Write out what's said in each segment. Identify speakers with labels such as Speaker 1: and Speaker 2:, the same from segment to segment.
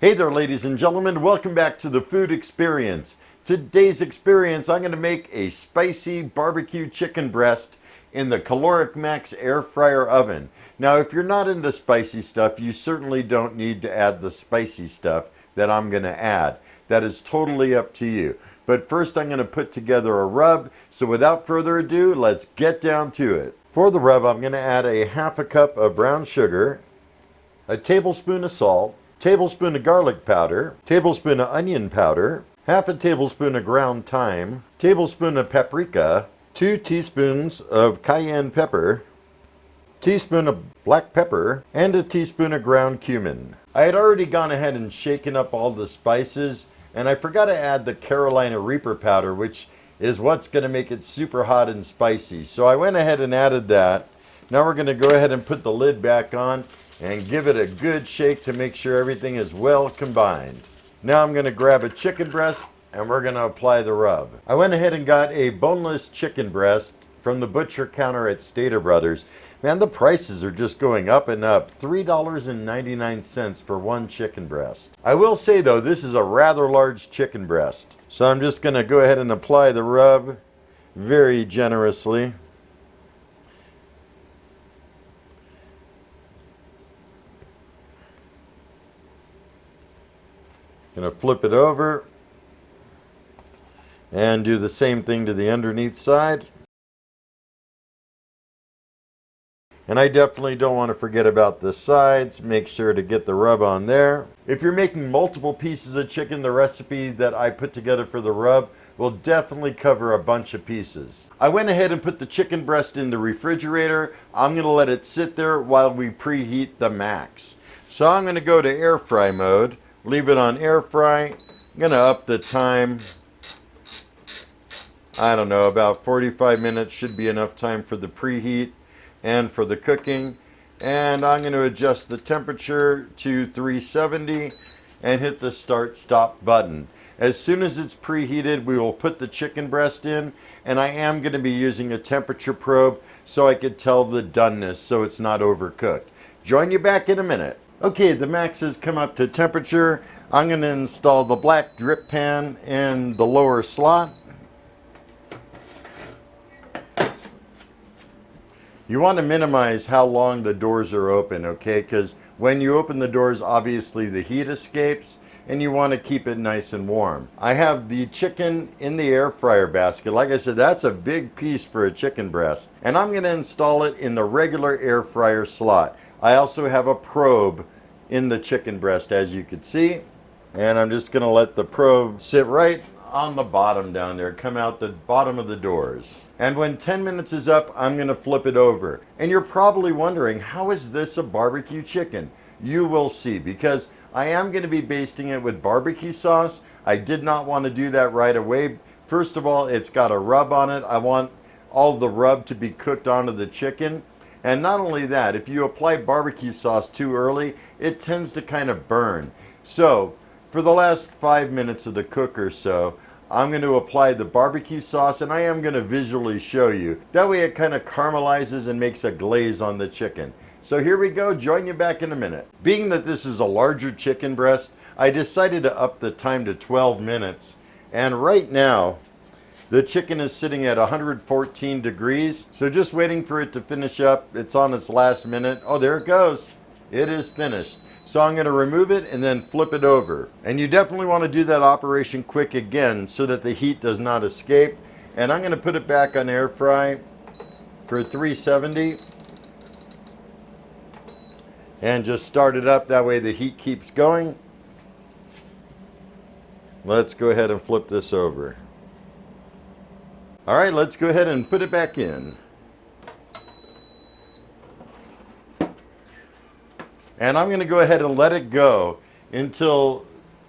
Speaker 1: Hey there, ladies and gentlemen. Welcome back to the Food Experience. Today's experience, I'm going to make a spicy barbecue chicken breast in the Kalorik Maxx air fryer oven. Now, if you're not into spicy stuff, you certainly don't need to add the spicy stuff that I'm going to add. That is totally up to you. But first, I'm going to put together a rub. So without further ado, let's get down to it. For the rub, I'm going to add a half a cup of brown sugar, a tablespoon of salt, tablespoon of garlic powder, tablespoon of onion powder, half a tablespoon of ground thyme, tablespoon of paprika, 2 teaspoons of cayenne pepper, teaspoon of black pepper, and a teaspoon of ground cumin. I had already gone ahead and shaken up all the spices, and I forgot to add the Carolina Reaper powder, which is what's going to make it super hot and spicy. So I went ahead and added that. Now we're going to go ahead and put the lid back on and give it a good shake to make sure everything is well combined. Now I'm going to grab a chicken breast and we're going to apply the rub. I went ahead and got a boneless chicken breast from the butcher counter at Stater Brothers. Man, the prices are just going up and up. $3.99 for one chicken breast. I will say though, this is a rather large chicken breast. So I'm just going to go ahead and apply the rub very generously. Going to flip it over and do the same thing to the underneath side. And I definitely don't want to forget about the sides. Make sure to get the rub on there. If you're making multiple pieces of chicken, the recipe that I put together for the rub will definitely cover a bunch of pieces. I went ahead and put the chicken breast in the refrigerator. I'm going to let it sit there while we preheat the Max. So I'm going to go to air fry mode. Leave it on air fry. I'm going to up the time. I don't know, about 45 minutes should be enough time for the preheat and for the cooking. And I'm going to adjust the temperature to 370 and hit the start stop button. As soon as it's preheated, we will put the chicken breast in, and I am going to be using a temperature probe so I could tell the doneness so it's not overcooked. Join you back in a minute. Okay, the Max has come up to temperature. I'm going to install the black drip pan in the lower slot. You want to minimize how long the doors are open, okay? Because when you open the doors, obviously the heat escapes, and you want to keep it nice and warm. I have the chicken in the air fryer basket. Like I said, that's a big piece for a chicken breast. And I'm going to install it in the regular air fryer slot. I also have a probe in the chicken breast, as you can see. And I'm just going to let the probe sit right on the bottom down there, come out the bottom of the doors. And when 10 minutes is up, I'm going to flip it over. And you're probably wondering, how is this a barbecue chicken? You will see, because I am going to be basting it with barbecue sauce. I did not want to do that right away. First of all, it's got a rub on it. I want all the rub to be cooked onto the chicken. And not only that, if you apply barbecue sauce too early, it tends to kind of burn. So, for the last 5 minutes of the cook or so, I'm going to apply the barbecue sauce, and I am going to visually show you. That way it kind of caramelizes and makes a glaze on the chicken. So here we go, join you back in a minute. Being that this is a larger chicken breast, I decided to up the time to 12 minutes. And right now, the chicken is sitting at 114 degrees, so just waiting for it to finish up. It's on its last minute. Oh, there it goes. It is finished. So I'm going to remove it and then flip it over. And you definitely want to do that operation quick again so that the heat does not escape. And I'm going to put it back on air fry for 370. And just start it up. That way the heat keeps going. Let's go ahead and flip this over. All right, let's go ahead and put it back in. And I'm going to go ahead and let it go until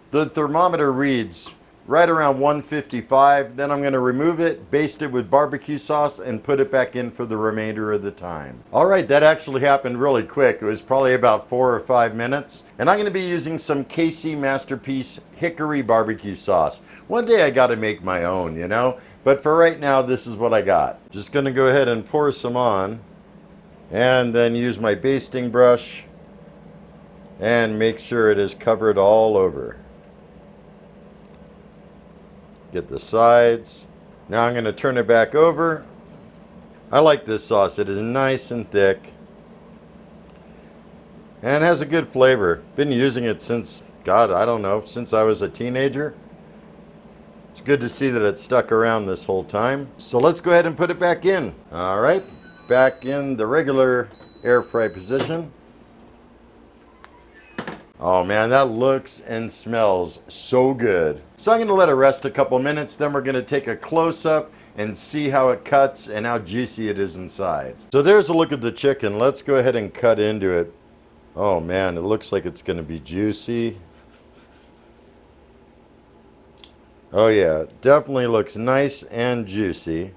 Speaker 1: the thermometer reads right around 155. Then I'm going to remove it, baste it with barbecue sauce, and put it back in for the remainder of the time. All right, that actually happened really quick. It was probably about 4 or 5 minutes. And I'm going to be using some KC Masterpiece Hickory barbecue sauce. One day I got to make my own, you know. But for right now, this is what I got. Just going to go ahead and pour some on, and then use my basting brush and make sure it is covered all over. Get the sides. Now I'm going to turn it back over. I like this sauce. It is nice and thick and has a good flavor. Been using it since, God, I don't know, since I was a teenager. It's good to see that it stuck around this whole time. So let's go ahead and put it back in. All right, back in the regular air fry position. Oh man, that looks and smells so good. So I'm gonna let it rest a couple minutes, then we're gonna take a close-up and see how it cuts and how juicy it is inside. So there's a look at the chicken. Let's go ahead and cut into it. Oh man, it looks like it's gonna be juicy. Oh yeah, definitely looks nice and juicy.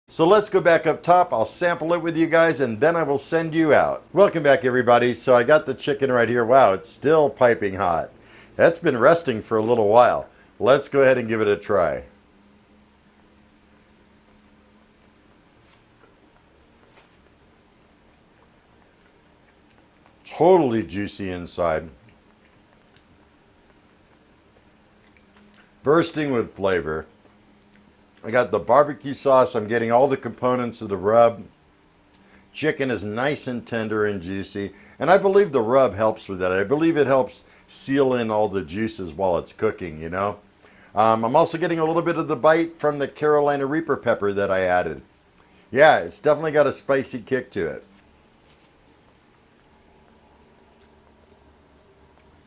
Speaker 1: So let's go back up top. I'll sample it with you guys and then I will send you out. Welcome back everybody. So I got the chicken right here. Wow, it's still piping hot. That's been resting for a little while. Let's go ahead and give it a try. Totally juicy inside. Bursting with flavor. I got the barbecue sauce. I'm getting all the components of the rub. Chicken is nice and tender and juicy. And I believe the rub helps with that. I believe it helps seal in all the juices while it's cooking, you know. I'm also getting a little bit of the bite from the Carolina Reaper pepper that I added. Yeah, it's definitely got a spicy kick to it.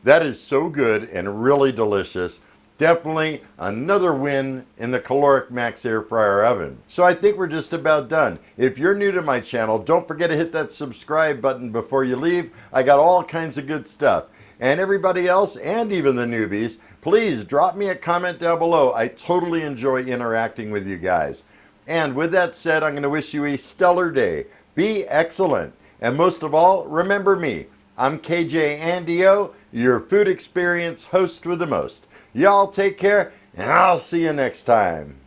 Speaker 1: That is so good and really delicious. Definitely another win in the Kalorik Maxx air fryer oven. So I think we're just about done. If you're new to my channel, don't forget to hit that subscribe button before you leave. I got all kinds of good stuff. And everybody else, and even the newbies, please drop me a comment down below. I totally enjoy interacting with you guys. And with that said, I'm going to wish you a stellar day. Be excellent. And most of all, remember me. I'm KJ Andio, your food experience host with the most. Y'all take care, and I'll see you next time.